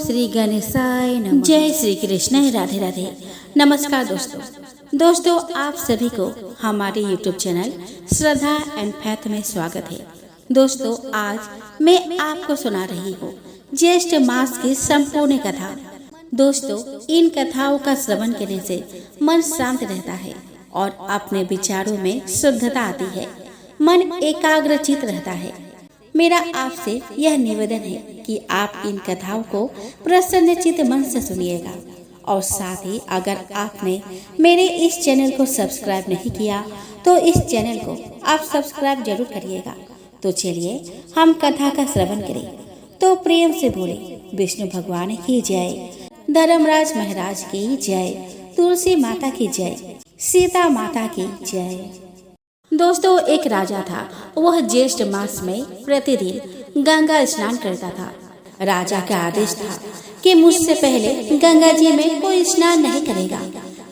श्री गणेशाय नमः। जय श्री कृष्ण, राधे राधे। नमस्कार दोस्तों, आप सभी को हमारे YouTube channel Shraddha and faith में स्वागत है। दोस्तों, आज मैं आपको सुना रही हूँ ज्येष्ठ मास की संपूर्ण कथा। दोस्तों, इन कथाओं का श्रवण करने से मन शांत रहता है और अपने विचारों में शुद्धता आती है, मन एकाग्रचित रहता है। मेरा आपसे यह निवेदन है कि आप इन कथाओं को प्रसन्नचित मन से सुनिएगा और साथ ही अगर आपने मेरे इस चैनल को सब्सक्राइब नहीं किया तो इस चैनल को आप सब्सक्राइब जरूर करिएगा। तो चलिए हम कथा का श्रवण करें। तो प्रेम से बोले विष्णु भगवान की जय, धर्मराज महाराज की जय, तुलसी माता की जय, सीता माता की जय। दोस्तों, एक राजा था। वह ज्येष्ठ मास में प्रतिदिन गंगा स्नान करता था। राजा का आदेश था कि मुझसे पहले गंगा जी में कोई स्नान नहीं करेगा।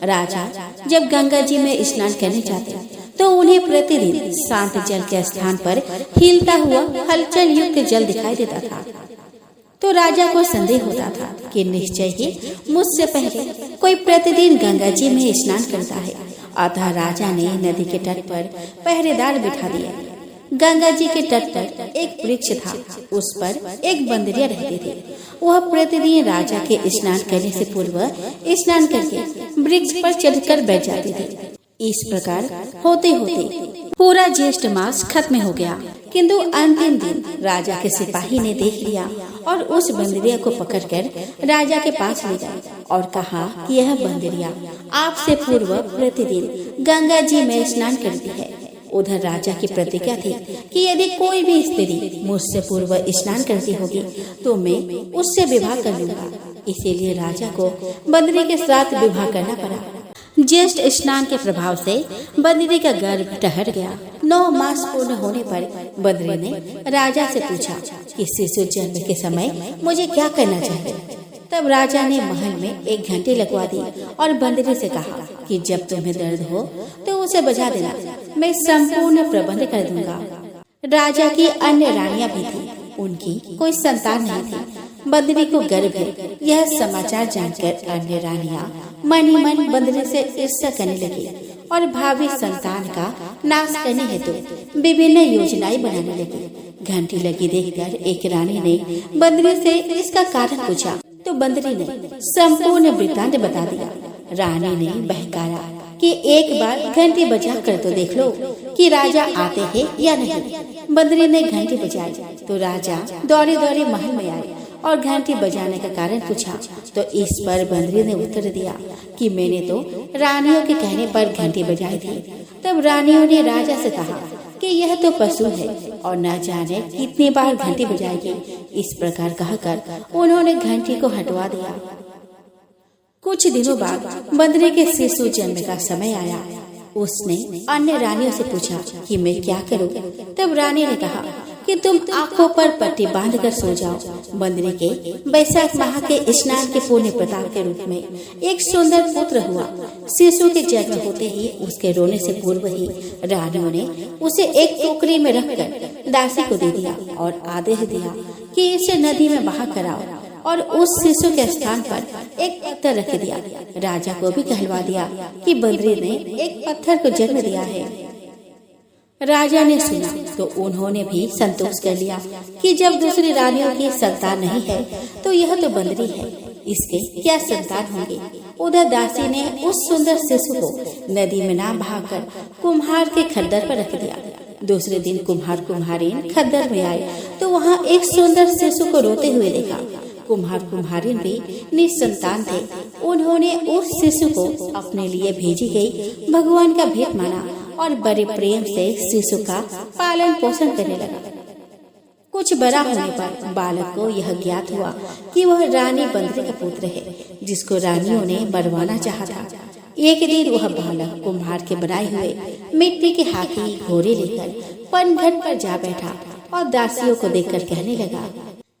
राजा जब गंगा जी में स्नान करने जाते तो उन्हें प्रतिदिन शांत जल के स्थान पर हिलता हुआ हलचल युक्त जल दिखाई देता था। तो राजा को संदेह होता था कि निश्चय ही मुझसे पहले कोई प्रतिदिन गंगा जी में स्नान करता है। अतः राजा ने नदी के तट पर पहरेदार बिठा दिया। गंगा जी के तट पर एक वृक्ष था, उस पर एक बंदरिया रहती थी। वह प्रतिदिन राजा के स्नान करने से पूर्व स्नान करके वृक्ष पर चढ़कर बैठ जाती थी। इस प्रकार होते होते पूरा ज्येष्ठ मास खत्म हो गया, किंतु अंतिम दिन राजा के सिपाही ने देख लिया और उस बंदरिया को पकड़कर राजा के पास ले गए और कहा कि यह बंदरिया आपसे पूर्व प्रतिदिन गंगा जी में स्नान करती है। उधर राजा की प्रतिज्ञा थी कि यदि कोई भी स्त्री मुझसे पूर्व स्नान करती होगी तो मैं उससे विवाह कर लूंगा। इसीलिए राजा को बंदरी के साथ विवाह करना पड़ा। ज्येष्ठ स्नान के प्रभाव से बंदरी का गर्भ ठहर गया। 9 मास पूर्ण होने पर बंदरी ने राजा से पूछा कि शिशु जन्म के समय मुझे क्या करना चाहिए। तब राजा ने महल में एक घंटी लगवा दी और बंदरी से कहा कि जब तुम्हें दर्द हो तो उसे बजा देना, मैं संपूर्ण प्रबंध कर दूंगा। राजा की अन्य रानियां भी थी, उनकी कोई संतान नहीं थी। बंदरी को गर्भ है यह समाचार जानकर अन्य रानियां मन ही मन बंदरी से ईर्ष्या करने लगी और भावी संतान का नाश करने हेतु विभिन्न योजनाएं बनाने लगी। घंटी लगी देखकर एक रानी ने बंदरी से इसका कारण पूछा तो बंदरी ने संपूर्ण वृत्तांत बता दिया। रानी ने बहकाया कि एक बार घंटी बजा कर तो देख लो कि राजा आते हैं या नहीं। बंदरी ने घंटी बजाई तो राजा दौड़े दौड़े महल में आए और घंटी बजाने का कारण पूछा तो इस पर बंदरी ने उत्तर दिया कि मैंने तो रानियों के कहने पर घंटी बजाई थी। तब रानियों ने राजा से कहा कि यह तो पशु है और न जाने कितनी बार घंटी बजाएगी। इस प्रकार कहकर उन्होंने घंटी को हटवा दिया। कुछ दिनों बाद बंदरी के शिशु जन्म का समय आया। उसने अन्य रानियों से पूछा कि मैं क्या करूं। तब रानी ने कहा कि तुम आंखों पर पट्टी बांधकर सो जाओ। बंदरी के वैशाख माह के स्नान के पुण्य प्रताप के रूप में एक सुंदर पुत्र हुआ। शिशु के जन्म होते ही उसके रोने से पूर्व ही रानियों ने उसे एक टोकरी में रखकर दासी को दे दिया और आदेश दिया कि इसे नदी में बहा कराओ और उस शिशु के स्थान पर एक पत्थर रख दिया। राजा को भी कहलवा दिया कि बंदरी ने एक पत्थर को जन्म दिया है। राजा ने सुना तो उन्होंने भी संतोष कर लिया कि जब दूसरी रानियों की संतान नहीं है तो यह तो बंदरी है, इसके क्या संतान होंगे। उधर दासी ने उस सुंदर शिशु को नदी में ना बहाकर कुम्हार के खद्दर पर रख दिया। दूसरे दिन कुम्हार कुम्हारिन खद्दर में आए तो वहाँ एक सुंदर शिशु को रोते हुए देखा। कुम्हार कुम्हारिन भी निसंतान थे। उन्होंने उस शिशु को अपने लिए भेजी गई भगवान का भेंट माना और बड़े प्रेम से शिशु का पालन पोषण करने लगा। कुछ बड़ा होने पर बालक को यह ज्ञात हुआ कि वह रानी बंदरी का पुत्र है जिसको रानियों ने मरवाना चाहा था। एक दिन वह बालक कुम्हार के बनाए हुए मिट्टी के हाथी घोड़े लेकर पनघट पर जा बैठा और दासियों को देखकर कहने लगा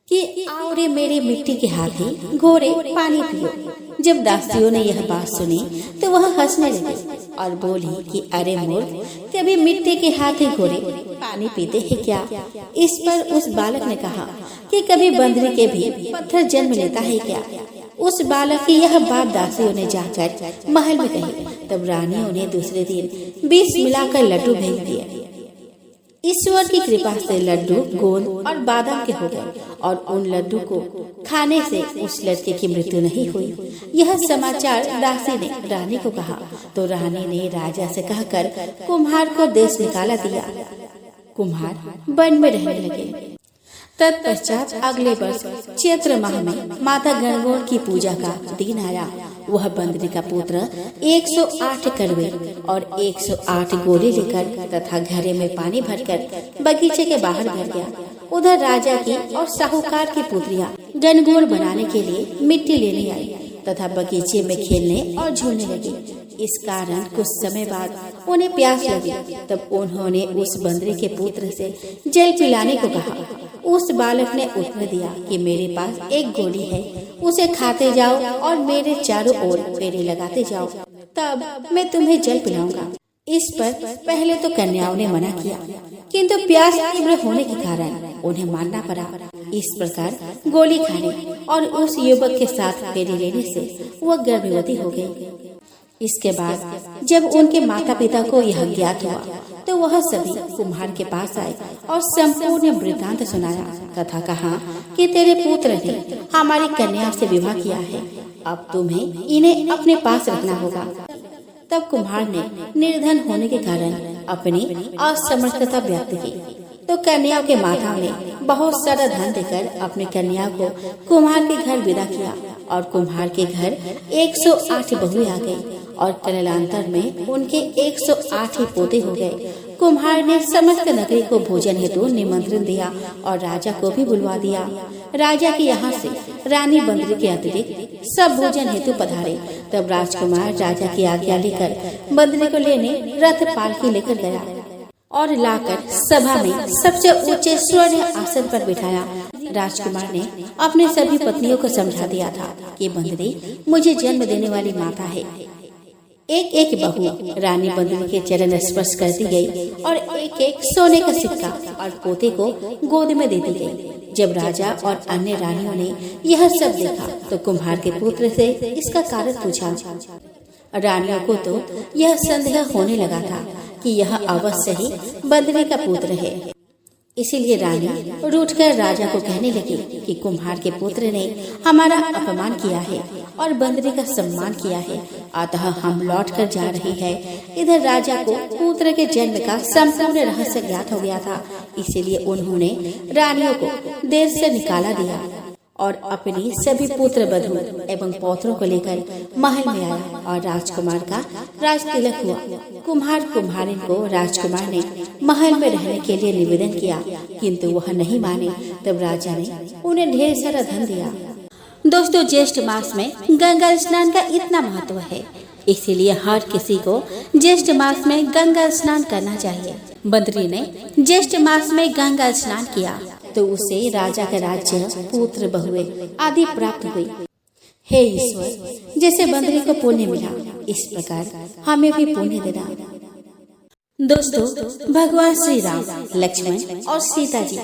कि आओ रे मेरे मिट्टी के हाथी घोड़े पानी पियो। जब दासियों ने यह बात सुनी तो वह हंसने लगी और बोली कि अरे मूर्ख, कभी मिट्टी के हाथी घोड़े पानी पीते हैं क्या? इस पर उस बालक ने कहा कि कभी बंदरी के भी पत्थर जन्म लेता है क्या? उस बालक की यह बात दासियों ने जाकर महल में कही। तब रानियों ने दूसरे दिन बीज मिलाकर लड्डू भेज दिए। ईश्वर की कृपा से लड्डू गोंद और बादाम के हो गए और उन लड्डू को खाने से उस लड़के की मृत्यु नहीं हुई। यह समाचार दासी ने रानी को कहा तो रानी ने राजा से कहकर कुम्हार को देश निकाला दिया। कुम्हार वन में रहने लगे। तत्पश्चात अगले वर्ष चैत्र माह में माता गणगौर की पूजा का दिन आया। वह बंदरी का पुत्र 108 कड़वे और 108 गोले लेकर तथा घड़े में पानी भरकर बगीचे के बाहर भर गया। उधर राजा की और साहूकार की पुत्रियां गणगौर बनाने के लिए मिट्टी लेने आई तथा बगीचे में खेलने और झूलने लगी। इस कारण कुछ समय बाद उन्हें प्यास लगी। तब उन्होंने उस बंदरी के पुत्र से जल पिलाने को कहा। उस बालक ने उत्तर दिया कि मेरे पास एक गोली है, उसे खाते जाओ और मेरे चारों ओर फेरे लगाते जाओ, तब मैं तुम्हें जल पिलाऊंगा। इस पर पहले तो कन्याओं ने मना किया, किंतु प्यास तीव्र होने के कारण उन्हें मानना पड़ा। इस प्रकार गोली खाने और उस युवक के साथ फेरे लेने से वह गर्भवती हो गई। इसके बाद जब उनके माता पिता को यह ज्ञात हुआ तो वह सभी कुम्हार के पास आए और संपूर्ण वृत्तांत सुनाया तथा कहा कि तेरे पुत्र ने हमारी कन्या से विवाह किया है, अब तुम्हें इन्हें अपने पास रखना होगा। तब कुम्हार ने निर्धन होने के कारण अपनी असमर्थता व्यक्त की तो कन्याओं के माताओं ने बहुत सारा धन देकर अपनी कन्या को कुम्हार के घर विदा किया और कुम्हार के घर 108 बहुएं आ गई और कालांतर में उनके 108 ही पोते हो गए। कुम्हार ने समस्त नगरी को भोजन हेतु निमंत्रण दिया और राजा को भी बुलवा दिया। राजा के यहाँ से रानी बंदरी के अतिरिक्त सब भोजन हेतु पधारे। तब राजकुमार राजा की आज्ञा लेकर बंदरी को लेने रथ पालकी लेकर गया और लाकर सभा में सबसे ऊंचे स्वर्ण आसन पर बिठाया। राजकुमार ने अपने सभी पत्नियों को समझा दिया था कि बंदरी मुझे जन्म देने वाली माता है। एक एक बहू रानी बंदरी के चरण स्पर्श करती गई और एक एक सोने का सिक्का और पोते को गोद में देती गई। जब राजा और अन्य रानियों ने यह सब देखा तो कुम्हार के पुत्र से इसका कारण पूछा। रानियों को तो यह संदेह होने लगा था कि यह अवश्य ही बंदरी का पुत्र है। इसीलिए रानी रूठकर राजा को कहने लगी कि कुम्हार के पुत्र ने हमारा अपमान किया है और बंदरी का सम्मान किया है, अतः हम लौट कर जा रही है। इधर राजा को पुत्र के जन्म का संपूर्ण रहस्य ज्ञात हो गया था, इसीलिए उन्होंने रानियों को देर से निकाला दिया और अपनी सभी पुत्र बधू एवं पौत्रों को लेकर महल में आया और राजकुमार का राज तिलक हुआ। कुम्हार कुम्हारिन को राजकुमार ने महल में रहने के लिए निवेदन किया, किंतु वह नहीं माने। तब राजा ने उन्हें ढेर सारा धन दिया। दोस्तों, ज्येष्ठ मास में गंगा स्नान का इतना महत्व है, इसीलिए हर किसी को ज्येष्ठ मास में गंगा स्नान करना चाहिए। बंदरी ने ज्येष्ठ मास में गंगा स्नान किया तो उसे राजा का राज्य, पुत्र, बहुएं आदि प्राप्त हुई। हे ईश्वर, जैसे बंदरी को पुण्य मिला इस प्रकार हमें भी पुण्य देना। दोस्तों, भगवान श्री राम, लक्ष्मण और सीता जी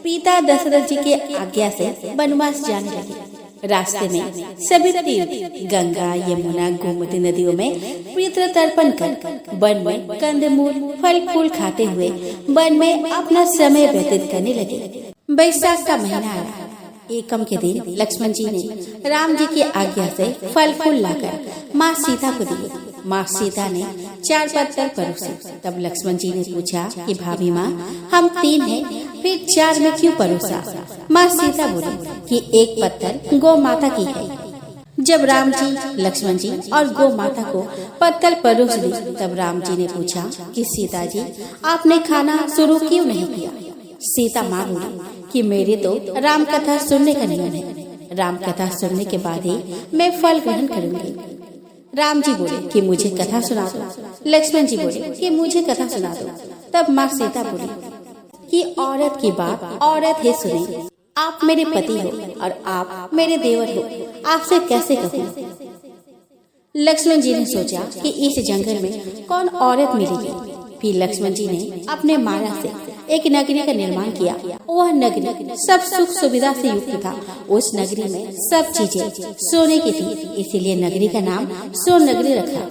पिता दशरथ जी के आज्ञा से वनवास जाने लगे। रास्ते में सभी तीर्थ गंगा, यमुना, गोमती नदियों में पितृ तर्पण कर वन में कंदमूल, फल फूल खाते हुए वन में अपना समय व्यतीत करने लगे। बैसाख का महीना आया। एकम के दिन लक्ष्मण जी ने राम जी की आज्ञा से फल फूल लाकर माँ सीता को दिए। माँ सीता ने 4 पत्थर परोसे। तब लक्ष्मण जी ने पूछा कि भाभी माँ, हम 3 हैं, फिर 4 में क्यों परोसा? माँ सीता बोली कि एक पत्थर गौ माता की है। जब राम जी, लक्ष्मण जी और गौ माता को पत्थर परोस दी, तब राम जी ने पूछा कि सीता जी, आपने खाना शुरू क्यों नहीं किया? सीता माँ बोली कि मेरे तो राम कथा सुनने का नियम है, राम कथा सुनने के बाद ही मैं फल ग्रहण करूंगी। राम जी बोले कि मुझे कथा सुना दो। लक्ष्मण जी बोले कि मुझे कथा सुना दो। तब माँ सीता बोली कि औरत की बात औरत ही सुने। आप मेरे पति हो और आप मेरे देवर हो, आपसे कैसे कहूँ? लक्ष्मण जी ने सोचा कि इस जंगल में कौन औरत मिलेगी, फिर लक्ष्मण जी ने अपने माया से एक नगरी का निर्माण किया। वह नगरी सब सुख सुविधा से युक्त था। उस नगरी में सब चीजें सोने की थी, इसीलिए नगरी का नाम सोन नगरी रखा।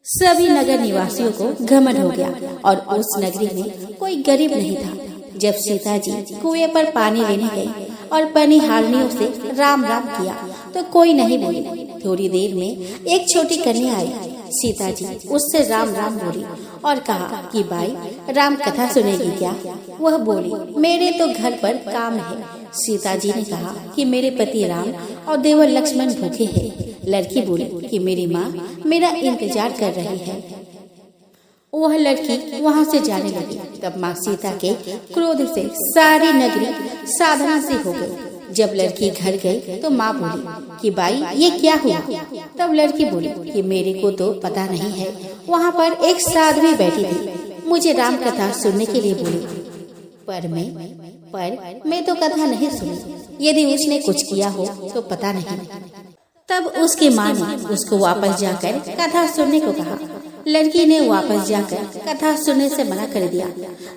सभी नगर निवासियों को घमंड हो गया और उस नगरी में कोई गरीब नहीं था। जब सीता जी कुएं पर पानी लेने गई और पनिहारनियों से राम राम किया तो कोई नहीं बोली। थोड़ी देर में एक छोटी कन्या आई। सीता जी उससे राम राम बोली और कहा कि भाई राम कथा सुनेगी क्या? वह बोली, मेरे तो घर पर काम है। सीता जी ने कहा कि मेरे पति राम और देवर लक्ष्मण भूखे हैं। लड़की बोली कि मेरी माँ मेरा इंतजार कर रही है। वह लड़की वहाँ से जाने लगी। तब माँ सीता के क्रोध से सारी नगरी साधना से हो गई। जब लड़की घर गई तो माँ बोली कि भाई ये क्या हुआ? तब लड़की बोली कि मेरे को तो पता नहीं है, वहाँ पर एक साध्वी बैठी थी, मुझे राम कथा सुनने के लिए बोली, पर मैं तो कथा नहीं सुनी। यदि उसने कुछ किया हो तो पता नहीं। तब उसकी माँ ने उसको वापस जाकर कथा सुनने को कहा। लड़की ने वापस जाकर कथा सुनने से मना कर दिया।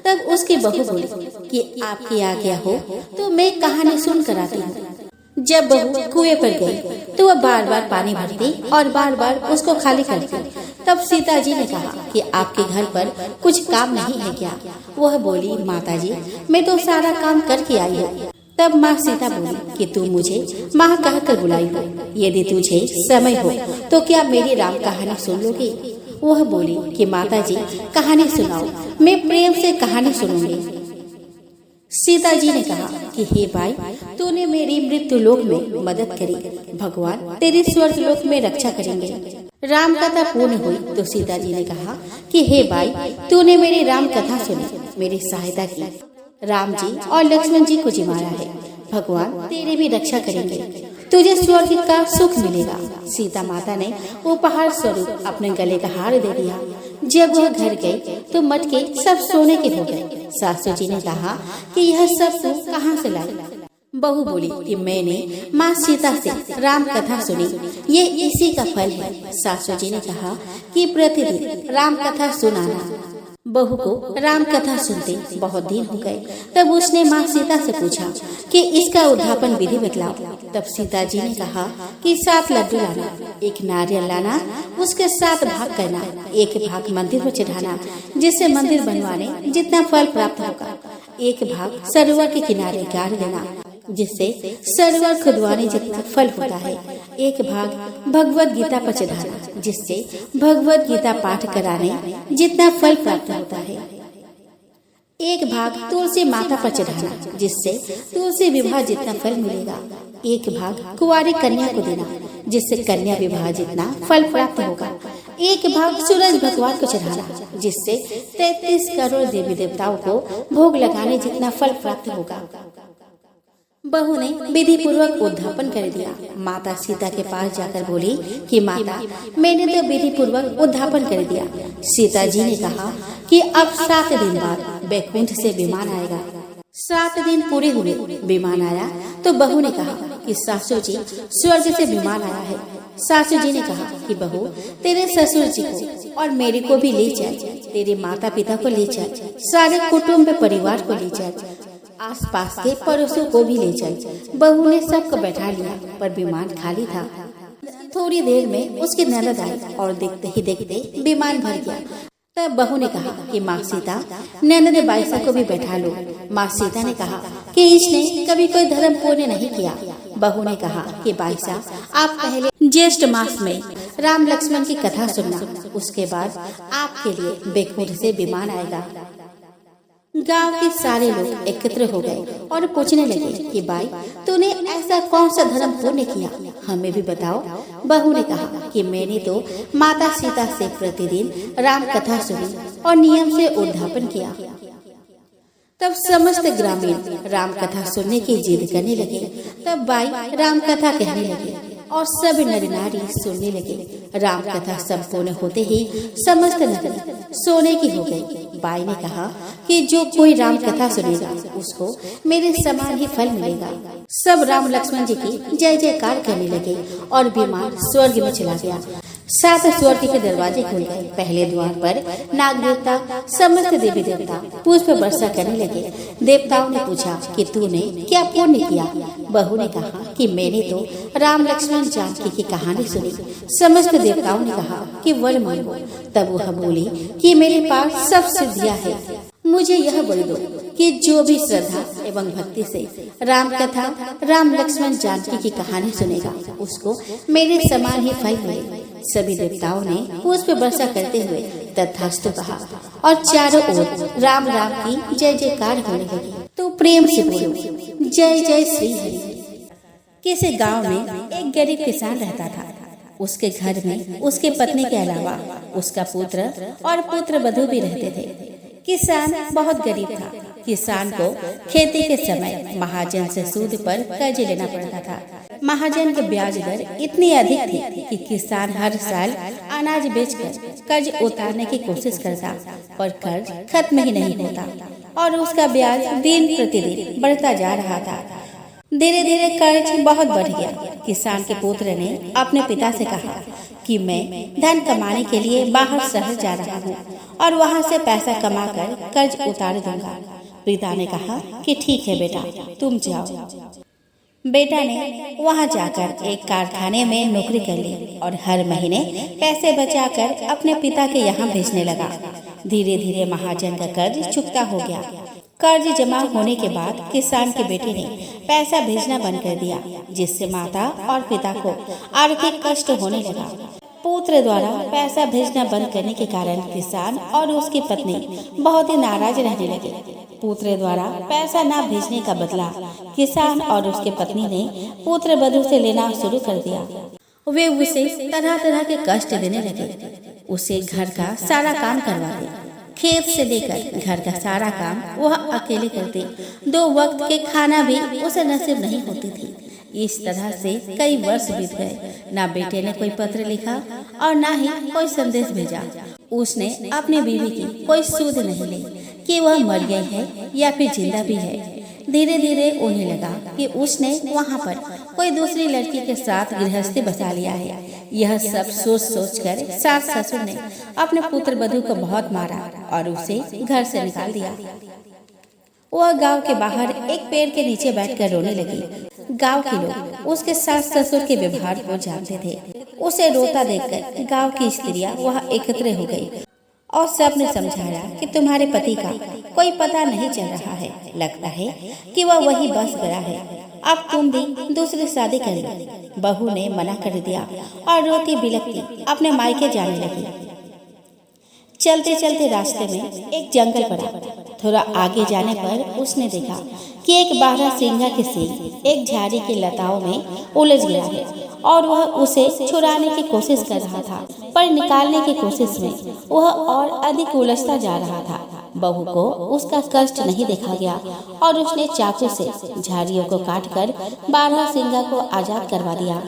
तब उसकी बहू बोली कि आपकी आज्ञा हो तो मैं कहानी सुन कर आती हूँ। जब बहू कुएं पर गई तो वह बार बार पानी भरती और बार बार उसको खाली करती। तब सीता जी ने कहा कि आपके घर पर कुछ काम नहीं है क्या? वह बोली, माता जी मैं तो सारा काम करके आई हूँ। तब माँ सीता बोली कि तू मुझे माँ कहकर बुलाई हो, यदि तुझे समय हो तो क्या मेरी राम कहानी सुन लोगी? वह बोली कि माता जी कहानी सुनाओ, मैं प्रेम से कहानी सुनूंगी। सीता जी ने कहा कि हे भाई, तूने मेरी मृत्यु लोक में मदद करी, भगवान तेरी स्वर्ग लोक में रक्षा करेंगे। राम कथा पूर्ण हुई तो सीता जी ने कहा कि हे भाई, तूने मेरी राम कथा सुनी, मेरी सहायता की। राम जी और लक्ष्मण जी को जिमाया है, भगवान तेरी भी रक्षा करेंगे, तुझे स्वर्ग का सुख मिलेगा। सीता माता ने उपहार स्वरूप अपने गले का हार दे दिया। जब वह घर गई तो मटके सब सोने के हो गए। सासू जी ने कहा कि यह सब तू कहाँ से लाई? बहू बोली कि मैंने माँ सीता से राम कथा सुनी, ये इसी का फल है। सासू जी ने कहा कि प्रतिदिन राम कथा सुनाना। बहू को राम कथा सुनते बहुत दिन हो गए। तब उसने माँ सीता से पूछा कि इसका उद्यापन विधि बतलाओ। तब सीता जी ने कहा कि 7 लड्डू लाना, एक नारियल लाना, उसके 7 भाग करना, एक भाग मंदिर में चढ़ाना, जिससे मंदिर बनवाने जितना फल प्राप्त होगा। एक भाग सरोवर के किनारे गाड़ देना, जिससे सरोवर खुदवाने जितना फल होता है। एक भाग भगवत गीता पर चढ़ाना, जिससे भगवत गीता पाठ कराने जितना फल प्राप्त होता है। एक भाग तुलसी माता पर चढ़ाना, जिससे तुलसी विवाह जितना फल मिलेगा। एक भाग कुंवारी कन्या को देना, जिससे कन्या विवाह जितना फल प्राप्त होगा। एक भाग सूरज भगवान को चढ़ाना, जिससे 33 करोड़ देवी देवताओं को भोग लगाने जितना फल प्राप्त होगा। बहू ने विधि पूर्वक उद्यापन कर दिया। माता सीता के पास जाकर बोली कि माता, मैंने तो विधि पूर्वक उद्यापन कर दिया। सीता जी ने कहा कि अब 7 दिन बाद बैकुंठ से विमान आएगा। 7 दिन पूरे हुए, विमान आया तो बहू ने कहा कि सासू जी स्वर्ग से विमान आया है। सासू जी ने कहा कि बहू, तेरे ससुर जी को और मेरे को भी ले जाए, तेरे माता पिता को ले जाए, सारे कुटुंब परिवार को ले जाए, आसपास के पड़ोसों को भी ले जाए। बहू ने सबको बैठा लिया, पर विमान खाली था। थोड़ी देर में उसकी ननद आई और देखते ही देखते विमान भर गया। तब बहू ने कहा कि माँ सीता, ननद बाईसा को भी बैठा लो। माँ सीता ने कहा कि इसने कभी कोई धर्म पूर्ण नहीं किया। बहू ने कहा कि बाईसा, आप पहले ज्येष्ठ मास में राम लक्ष्मण की कथा सुनना, उसके बाद आपके लिए बैकुंठ से विमान आएगा। गांव के सारे लोग एकत्र हो गए और पूछने लगे कि भाई, तूने ऐसा कौन सा धर्म पूर्ण किया, हमें भी बताओ। बहू ने कहा कि मैंने तो माता सीता से प्रतिदिन राम कथा सुनी और नियम से उद्यापन किया। तब समस्त ग्रामीण राम कथा सुनने की जिद करने लगे। तब बाई राम कथा कहने लगे और सब नर नारी सुनने लगे। राम कथा संपूर्ण होते ही समस्त नगरी सोने की हो गई। बाई ने कहा कि जो कोई राम कथा सुनेगा उसको मेरे समान ही फल मिलेगा। सब राम लक्ष्मण जी की जय जयकार करने लगे और विमान स्वर्ग में चला गया। सात स्वर्ग के दरवाजे खुल गए। पहले द्वार पर नाग देवता, समस्त देवी देवता पुष्प वर्षा करने लगे। देवताओं ने पूछा कि तूने क्या पुण्य किया। बहू ने कहा कि मैंने तो राम लक्ष्मण जानकी की कहानी सुनी। समस्त देवताओं ने कहा कि वर मांगो। तब वह बोली कि मेरे पास सब सिद्धियां है, मुझे यह बोल दो कि जो भी श्रद्धा एवं भक्ति से राम कथा, राम लक्ष्मण जानकी की कहानी सुनेगा उसको मेरे समान ही फल मिले। सभी देवताओं ने पुष्प वर्षा करते हुए तथास्तु कहा और चारों ओर राम राम की जय जयकार होने लगी। तो प्रेम से बोलो जय जय श्री हरि। किसी गांव में एक गरीब किसान रहता था। उसके घर में उसके पत्नी के अलावा उसका पुत्र और पुत्र वधू भी रहते थे। किसान बहुत गरीब था। किसान को खेती के समय महाजन से सूद पर कर्ज लेना पड़ता था। महाजन की ब्याज दर इतनी अधिक थी कि किसान हर साल अनाज बेचकर कर्ज उतारने की कोशिश करता, पर कर्ज खत्म ही नहीं होता और उसका ब्याज दिन प्रतिदिन बढ़ता जा रहा था। धीरे धीरे कर्ज बहुत बढ़ गया। किसान के पुत्र ने अपने पिता से कहा कि मैं धन कमाने के लिए बाहर शहर जा रहा हूँ और वहाँ से पैसा कमाकर कर्ज उतार दूंगा। पिता ने कहा कि ठीक है बेटा, तुम जाओ। बेटा ने वहाँ जाकर एक कारखाने में नौकरी कर ली और हर महीने पैसे बचाकर अपने पिता के यहाँ भेजने लगा। धीरे धीरे महाजन का कर्ज चुकता हो गया। कर्ज जमा होने के बाद किसान के बेटे ने पैसा भेजना बंद कर दिया, जिससे माता और पिता को आर्थिक कष्ट होने लगा। पुत्र द्वारा पैसा भेजना बंद करने के कारण किसान और उसकी पत्नी बहुत ही नाराज रहने लगे। पुत्र द्वारा पैसा न भेजने का बदला किसान और उसके पत्नी ने पुत्र वधू से लेना शुरू कर दिया। वे उसे तरह तरह के कष्ट देने लगे। उसे घर का सारा काम करवाते, खेत से लेकर घर का सारा काम वह अकेले करते। 2 वक्त के खाना भी उसे नसीब नहीं होती थी। इस तरह से कई वर्ष बीत गए। ना बेटे ने कोई पत्र लिखा और ना ही कोई संदेश भेजा। उसने अपनी बीवी की कोई सुध नहीं ली कि वह मर गई है या फिर जिंदा भी है। धीरे धीरे उन्हें लगा कि उसने वहाँ पर कोई दूसरी लड़की के साथ गृहस्थी बसा लिया है। यह सब सोच सोचकर सास ससुर ने अपने पुत्र वधू को बहुत मारा और उसे घर से निकाल दिया। वह गांव के बाहर एक पेड़ के नीचे बैठकर रोने लगी। गांव के लोग उसके सास ससुर के व्यवहार को जानते थे। उसे रोता देखकर गांव की स्त्रियां वहां एकत्र हो गई और सबने समझाया कि तुम्हारे पति का कोई पता नहीं चल रहा है, लगता है कि वह वही बस गया है, अब तुम भी दूसरी शादी कर लो। बहू ने मना कर दिया और रोती बिलखती अपने मायके जाने लगी। चलते चलते रास्ते में एक जंगल पड़ा। थोड़ा आगे जाने पर उसने देखा कि एक बारहसिंगा के सिंह एक झाड़ी के लताओं में उलझ गया है और वह उसे छुड़ाने की कोशिश कर रहा था, पर निकालने की कोशिश में वह और अधिक उलझता जा रहा था। बहू को उसका कष्ट नहीं देखा गया और उसने चाकू से झाड़ियों को काटकर बारहसिंगा को आजाद करवा दिया।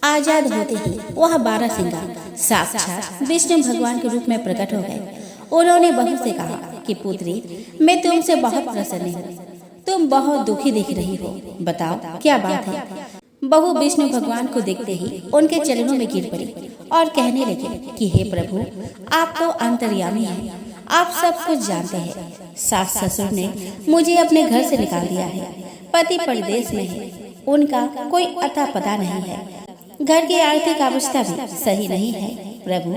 आजाद होते ही वह बारहसिंगा साक्षात विष्णु भगवान के रूप में प्रकट हो गए। उन्होंने बहू से कहा कि पुत्री, मैं तुमसे बहुत प्रसन्न हूँ, तुम बहुत दुखी दिख रही हो, बताओ क्या बात है। बहू विष्णु भगवान को देखते ही उनके चरणों में गिर पड़ी और कहने लगे कि हे प्रभु, आप तो अंतर्यामी हैं, आप सब कुछ जानते हैं। सास ससुर ने मुझे अपने घर से निकाल दिया है, पति परदेश में है, उनका कोई अता पता नहीं है, घर की आर्थिक अवस्था भी सही नहीं है। प्रभु,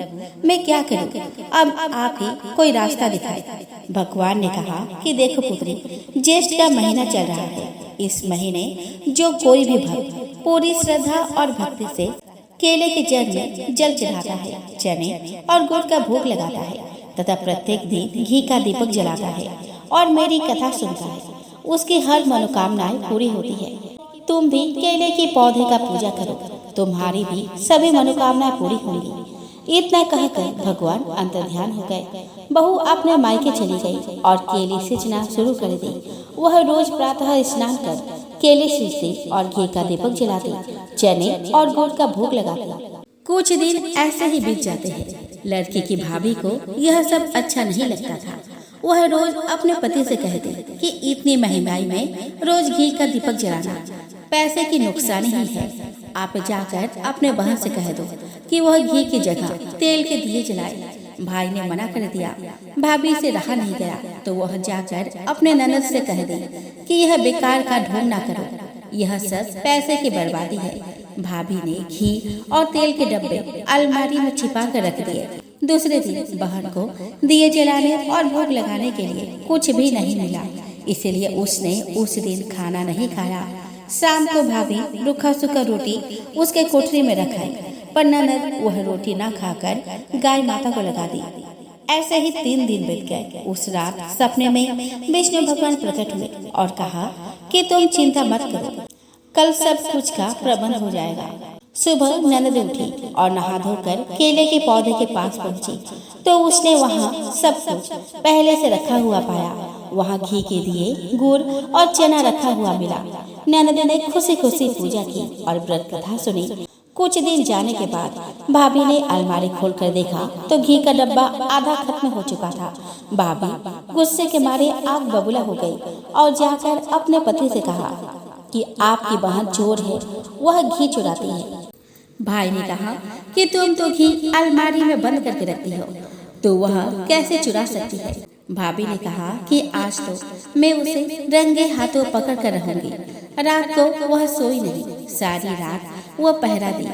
मैं क्या करूं? अब आप ही कोई रास्ता दिखाए। भगवान ने कहा कि देखो पुत्री, ज्येष्ठ का महीना चल रहा है। इस महीने जो कोई भी भक्त पूरी श्रद्धा और भक्ति से केले के जड़ में जल चढ़ाता है, चने और गुड़ का भोग लगाता है तथा प्रत्येक दिन घी का दीपक जलाता है और मेरी कथा सुनता है, उसकी हर मनोकामनाएं पूरी होती है। तुम भी केले के पौधे का पूजा करो, तुम्हारी भी सभी मनोकामनाएं पूरी होंगी। इतना कहकर भगवान अंतर्ध्यान हो गए। बहू अपने मायके चली गई और केले सींचना शुरू कर दी। वह रोज प्रातः स्नान कर केले सींचती और घी का दीपक जलाती, चने और गुड़ का भोग लगाती। कुछ दिन ऐसे ही बीत जाते हैं। लड़की की भाभी को यह सब अच्छा नहीं लगता था। वह रोज अपने पति से कहती कि इतनी महंगाई में रोज घी का दीपक जलाना पैसे की नुकसानी ही है। आप जाकर अपने बहन से कह दो कि वह घी की जगह तेल के दिए जलाए। भाई ने मना कर दिया। भाभी से रहा नहीं गया तो वह जाकर अपने ननद से कह दी कि यह बेकार का ढोंग ना करो, यह सब पैसे की बर्बादी है। भाभी ने घी और तेल के डब्बे अलमारी में छिपा कर रख दिए। दूसरे दिन बहन को दिए जलाने और भोग लगाने के लिए कुछ भी नहीं मिला, इसलिए उसने उस दिन खाना नहीं खाया। शाम को भाभी रूखा सूखा रोटी उसके कोठरी में रखाई, पर ननद वह रोटी न खाकर गाय माता को लगा दी। ऐसे ही 3 दिन बीत गए। उस रात सपने में विष्णु भगवान प्रकट हुए और कहा कि तुम चिंता मत करो, कल सब कुछ का प्रबंध हो जाएगा। सुबह ननद उठी और नहा धोकर केले के पौधे के पास पहुंची तो उसने वहां सब कुछ पहले से रखा हुआ पाया। वहां घी के दिए, गुड़ और चना रखा हुआ मिला। ननद ने खुशी खुशी पूजा की और व्रत कथा सुनी। कुछ दिन जाने के बाद भाभी ने अलमारी खोलकर देखा तो घी का डब्बा आधा खत्म हो चुका था। भाभी गुस्से के मारे आग बबूला हो गई और जाकर अपने पति से कहा कि आपकी बहन चोर है, वह घी चुराती है। भाई ने कहा कि तुम तो घी अलमारी में बंद करके रखती हो, तो वह कैसे चुरा सकती है। भाभी ने कहा कि आज तो मैं उसे रंगे हाथों पकड़ कर रहूंगी। रात को वह सोई नहीं, सारी रात वह पहरा दी।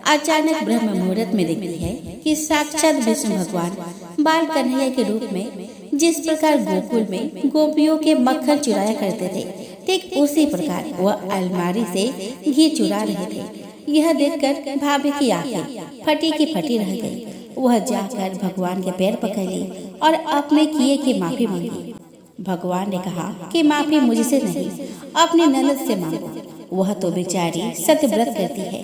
अचानक ब्रह्म मुहूर्त में देखती है कि साक्षात विष्णु भगवान बाल कन्हैया के रूप में जिस प्रकार गोकुल में गोपियों के मक्खन चुराया करते थे, ठीक उसी प्रकार वह अलमारी से घी चुरा रहे थे। यह देखकर भाभी की आंखें फटी की फटी रह गई। वह जाकर भगवान के पैर पकड़ ली और अपने किए की माफी मांगी। भगवान ने कहा कि माफी मुझसे नहीं, अपनी ननद से मांगो, वह तो बेचारी सत्यव्रत करती है।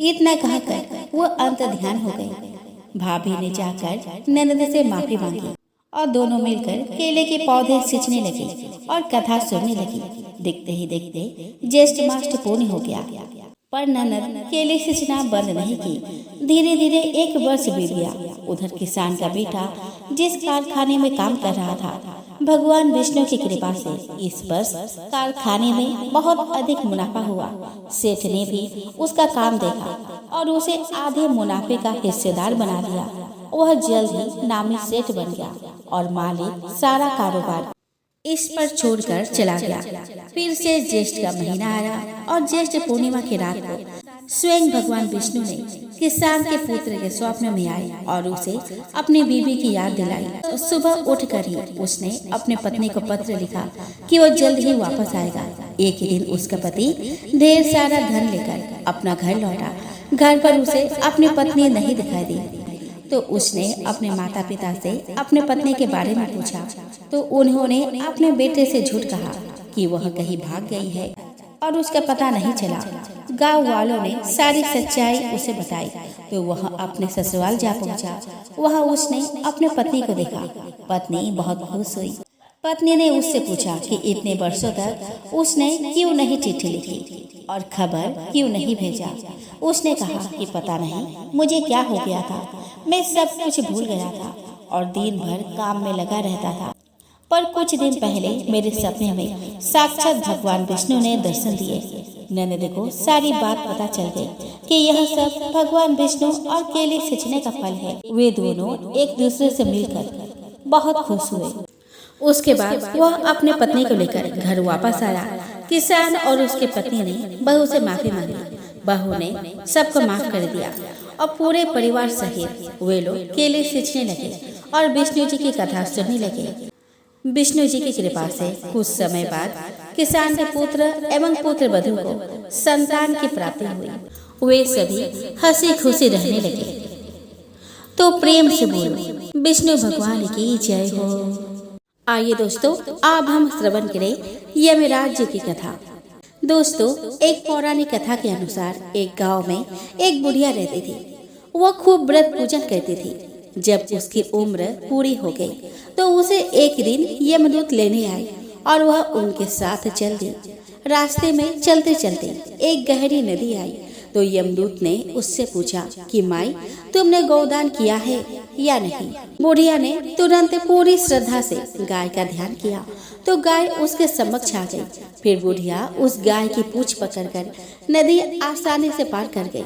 इतना कहकर वह अंत ध्यान हो गई। भाभी ने जाकर ननद से माफी मांगी और दोनों मिलकर केले के पौधे सींचने लगे और कथा सुनने लगी। देखते ही देखते ज्येष्ठ मास पूर्ण हो गया, पर ननद केले सींचना बंद नहीं की। धीरे धीरे 1 वर्ष बीत गया। उधर किसान का बेटा जिस कारखाने में काम कर रहा था, भगवान विष्णु की कृपा से इस वर्ष कारखाने में बहुत अधिक मुनाफा हुआ। सेठ ने भी उसका काम देखा और उसे आधे मुनाफे का हिस्सेदार बना दिया। वह जल्द ही नामी सेठ बन गया और मालिक सारा कारोबार इस पर छोड़कर चला गया। फिर से ज्येष्ठ का महीना आया और ज्येष्ठ पूर्णिमा की रात को स्वयं भगवान विष्णु ने किसान के पुत्र के स्वप्न में आए और उसे अपनी बीवी की याद दिलाई। सुबह उठकर ही उसने अपने पत्नी को पत्र लिखा कि वो जल्द ही वापस आएगा। एक ही दिन उसका पति ढेर सारा धन लेकर अपना घर लौटा। घर पर उसे अपनी पत्नी नहीं दिखाई दी तो उसने अपने माता पिता से अपने पत्नी के बारे में पूछा तो उन्होंने अपने बेटे से झूठ कहा कि वह कहीं भाग गई है और उसका पता नहीं चला। गांव वालों ने सारी सच्चाई उसे बताई तो वह अपने ससुराल जा पहुंचा। वह उसने अपने पत्नी को देखा। पत्नी बहुत खुश हुई। पत्नी ने उससे पूछा कि इतने वर्षों तक उसने क्यों नहीं चिट्ठी लिखी और खबर क्यों नहीं भेजा। उसने कहा कि पता नहीं मुझे क्या हो गया था, मैं सब कुछ भूल गया था और दिन भर काम में लगा रहता था। पर कुछ दिन पहले मेरे सपने में साक्षात भगवान विष्णु ने दर्शन दिए। ननद को सारी बात पता चल गई कि यह सब भगवान विष्णु और केले सींचने का फल है। वे दोनों एक दूसरे से मिलकर बहुत खुश हुए। उसके बाद वह अपने पत्नी को लेकर घर वापस आया। किसान और उसके पत्नी ने बहू से माफी मांगी। बहू ने सबको माफ कर दिया और पूरे परिवार सहित वे लोग केले सींचने लगे और विष्णु जी की कथा सुनने लगे। विष्णु जी की कृपा से कुछ समय बाद किसान के पुत्र एवं पुत्र वधू को संतान की प्राप्ति हुई। वे सभी हंसी खुशी रहने लगे। तो प्रेम से बोलो विष्णु भगवान की जय हो। आइए दोस्तों, अब हम श्रवण करें यमराज जी की कथा। दोस्तों, एक पौराणिक कथा के अनुसार एक गांव में एक बुढ़िया रहती थी। वह खूब व्रत पूजन करती थी। जब उसकी उम्र पूरी हो गई तो उसे एक दिन यमदूत लेने आए और वह उनके साथ चल दी। रास्ते में चलते चलते एक गहरी नदी आई तो यमदूत ने उससे पूछा कि माई, तुमने गौदान किया है या नहीं। बुढ़िया ने तुरंत पूरी श्रद्धा से गाय का ध्यान किया तो गाय उसके समक्ष आ गई। फिर बुढ़िया उस गाय की पूंछ पकड़कर नदी आसानी से पार कर गई।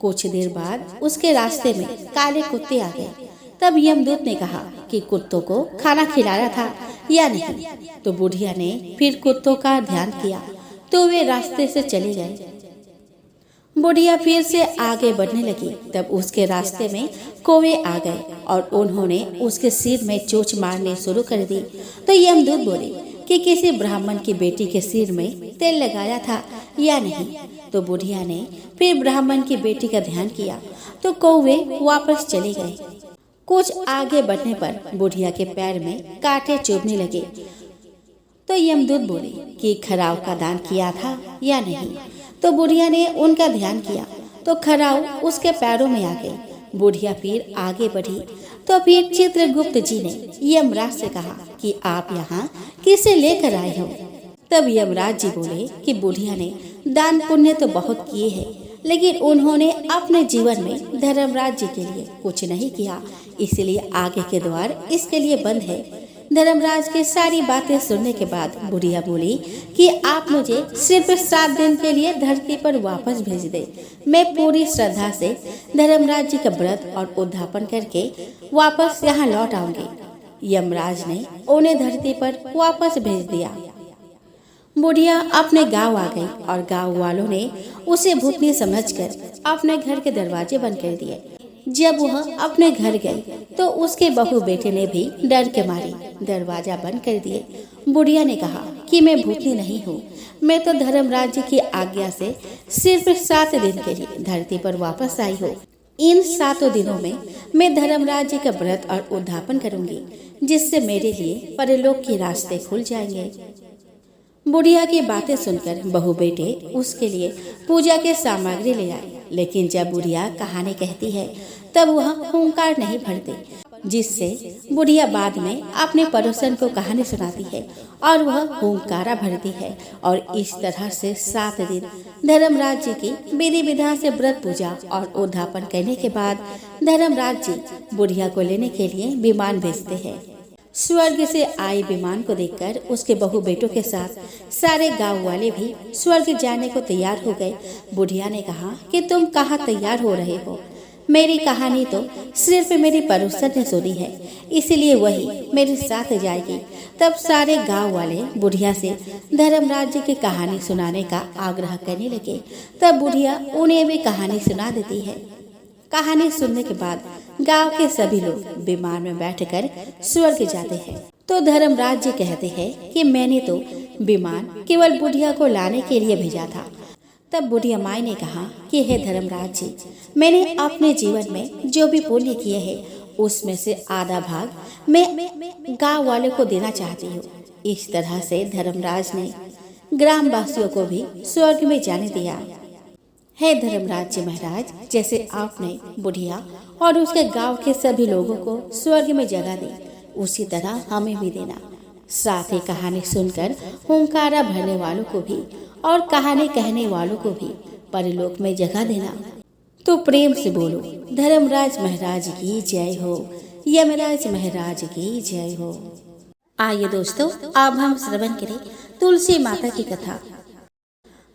कुछ देर बाद उसके रास्ते में काले कुत्ते आ गए। तब यमदूत ने कहा कि कुत्तों को खाना खिलाया था या नहीं। तो बुढ़िया ने फिर कुत्तों का ध्यान किया तो वे रास्ते से चले गए। बुढ़िया फिर से आगे बढ़ने लगी। तब उसके रास्ते में कौवे आ गए और उन्होंने उसके सिर में चोंच मारने शुरू कर दी। तो यमदूत बोले कि किसी ब्राह्मण की बेटी के सिर में तेल लगाया था या नहीं। तो बुढ़िया ने फिर ब्राह्मण की बेटी का ध्यान किया तो कौवे वापस चले गए। कुछ आगे बढ़ने पर बुढ़िया के पैर में कांटे चुभने लगे। तो यमदूत बोले कि खराव का दान किया था या नहीं। तो बुढ़िया ने उनका ध्यान किया तो खराव उसके पैरों में आ गई। बुढ़िया फिर आगे बढ़ी तो फिर चित्रगुप्त जी ने यमराज से कहा कि आप यहाँ किसे लेकर आए हो। तब यमराज जी बोले कि बुढ़िया ने दान पुण्य तो बहुत किए हैं, लेकिन उन्होंने अपने जीवन में धर्मराज जी के लिए कुछ नहीं किया, इसलिए आगे के द्वार इसके लिए बंद है। धर्मराज की सारी बातें सुनने के बाद बुढ़िया बोली कि आप मुझे सिर्फ 7 दिन के लिए धरती पर वापस भेज दे। मैं पूरी श्रद्धा से धर्मराज जी का व्रत और उद्यापन करके वापस यहाँ लौट आऊंगी। यमराज ने उन्हें धरती पर वापस भेज दिया। बुढ़िया अपने गांव आ गई और गांव वालों ने उसे भूतनी समझकर अपने घर के दरवाजे बंद कर दिए। जब वह अपने घर गई तो उसके बहू बेटे ने भी डर के मारे दरवाजा बंद कर दिए। बुढ़िया ने कहा कि मैं भूतनी नहीं हूँ, मैं तो धर्मराज जी की आज्ञा से सिर्फ 7 दिन के लिए धरती पर वापस आई हूँ। इन 7 दिनों में मैं धर्मराज जी का व्रत और उद्यापन करूंगी, जिससे मेरे लिए परलोक के रास्ते खुल जाएंगे। बुढ़िया की बातें सुनकर बहू बेटे उसके लिए पूजा के सामग्री ले आए। लेकिन जब बुढ़िया कहानी कहती है तब वह हुंकार नहीं भरती, जिससे बुढ़िया बाद में अपने पड़ोसन को कहानी सुनाती है और वह हुंकारा भरती है। और इस तरह से 7 दिन धर्मराज जी की विधि विधान से व्रत पूजा और उद्यापन करने के बाद धर्मराज जी बुढ़िया को लेने के लिए विमान भेजते हैं। स्वर्ग से आए विमान को देखकर उसके बहू बेटों के साथ सारे गांव वाले भी स्वर्ग जाने को तैयार हो गए। बुढ़िया ने कहा कि तुम कहाँ तैयार हो रहे हो? मेरी कहानी तो सिर्फ मेरी पड़ोसन ने सुनी है, इसलिए वही मेरे साथ जाएगी। तब सारे गांव वाले बुढ़िया से धर्मराज जी की कहानी सुनाने का आग्रह करने लगे। तब बुढ़िया उन्हें भी कहानी सुना देती है। कहानी सुनने के बाद गांव के सभी लोग विमान में बैठकर स्वर्ग जाते हैं। तो धर्मराज जी कहते हैं कि मैंने तो विमान केवल बुढ़िया को लाने के लिए भेजा था। तब बुढ़िया माई ने कहा कि हे धर्मराज जी, मैंने अपने जीवन में जो भी पुण्य किए हैं उसमें से आधा भाग मैं गांव वालों को देना चाहती हूँ। इस तरह से धर्मराज ने ग्रामवासियों को भी स्वर्ग में जाने दिया। हे धर्मराज जी महाराज, जैसे आपने बुढ़िया और उसके गांव के सभी लोगों को स्वर्ग में जगह दी, उसी तरह हमें भी देना। साथ ही कहानी सुनकर हुंकारा भरने वालों को भी और कहानी कहने वालों को भी परलोक में जगह देना। तो प्रेम से बोलो, धर्मराज महाराज की जय हो, यमराज महाराज की जय हो। आइए दोस्तों, अब हम श्रवण करें तुलसी माता की कथा।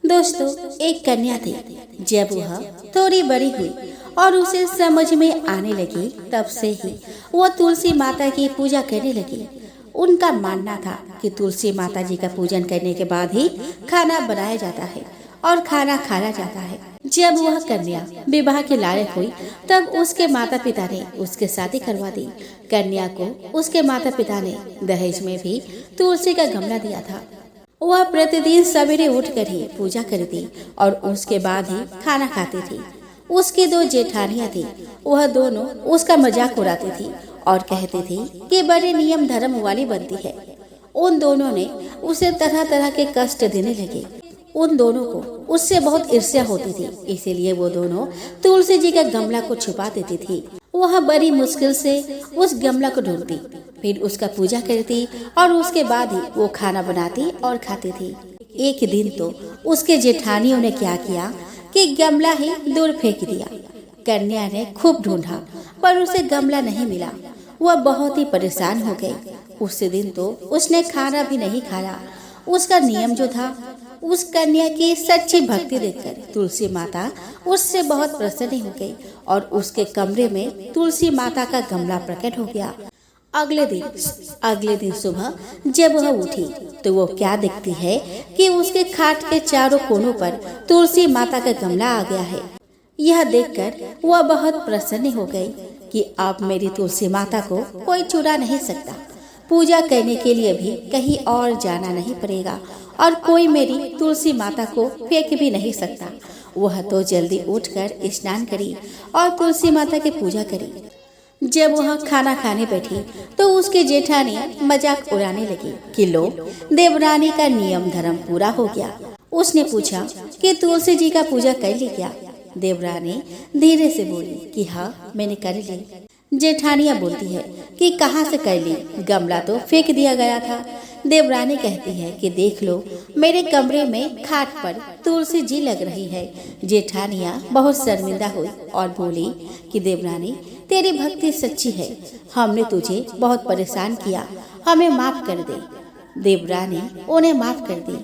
दोस्तों, एक कन्या थी। जब वह थोड़ी बड़ी हुई और उसे समझ में आने लगी, तब से ही वह तुलसी माता की पूजा करने लगी। उनका मानना था कि तुलसी माता जी का पूजन करने के बाद ही खाना बनाया जाता है और खाना खाया जाता है। जब वह कन्या विवाह के लायक हुई, तब उसके माता पिता ने उसके शादी करवा दी। कन्या को उसके माता पिता ने दहेज में भी तुलसी का गमला दिया था। वह प्रतिदिन सवेरे उठकर ही पूजा करती और उसके बाद ही खाना खाती थी। उसकी 2 जेठानियां थी। वह दोनों उसका मजाक उड़ाती थी और कहती थी कि बड़े नियम धर्म वाली बनती है। उन दोनों ने उसे तरह तरह के कष्ट देने लगे। उन दोनों को उससे बहुत ईर्ष्या होती थी, इसीलिए वो दोनों तुलसी जी का गमला को छुपा देती थी। वह बड़ी मुश्किल से उस गमला को ढूंढती, फिर उसका पूजा करती और उसके बाद ही वो खाना बनाती और खाती थी। एक दिन तो उसके जेठानियों ने क्या किया कि गमला ही दूर फेंक दिया। कन्या ने खूब ढूंढा पर उसे गमला नहीं मिला। वह बहुत ही परेशान हो गई। उस दिन तो उसने खाना भी नहीं खाया। उसका नियम जो था उस कन्या की सच्ची भक्ति देखकर तुलसी माता उससे बहुत प्रसन्न हो गई और उसके कमरे में तुलसी माता का गमला प्रकट हो गया। अगले दिन सुबह जब वह उठी तो वो क्या देखती है कि उसके खाट के चारों कोनों पर तुलसी माता का गमला आ गया है। यह देखकर वह बहुत प्रसन्न हो गई कि अब मेरी तुलसी माता को कोई चुरा नहीं सकता। पूजा करने के लिए भी कहीं और जाना नहीं पड़ेगा और कोई मेरी तुलसी माता को फेंक भी नहीं सकता। वह तो जल्दी उठकर स्नान करी और तुलसी माता की पूजा करी। जब वह खाना खाने बैठी तो उसके जेठानी मजाक उड़ाने लगी कि लो, देवरानी का नियम धर्म पूरा हो गया। उसने पूछा कि तुलसी जी का पूजा कर ली क्या? देवरानी धीरे से बोली कि हाँ, मैंने कर ली। जेठानिया बोलती है कि कहाँ से कर ली? गमला तो फेंक दिया गया था। देवरानी कहती है कि देख लो, मेरे कमरे में खाट पर तुलसी जी लग रही है। जेठानिया बहुत शर्मिंदा हुई और बोली कि देवरानी, तेरी भक्ति सच्ची है, हमने तुझे बहुत परेशान किया, हमें माफ कर दे। देवरानी उन्हें माफ कर दी।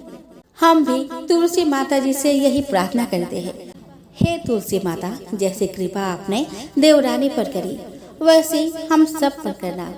हम भी तुलसी माता जी से यही प्रार्थना करते हैं, हे तुलसी माता, जैसे कृपा आपने देवरानी पर करी वैसे हम सब पर करना।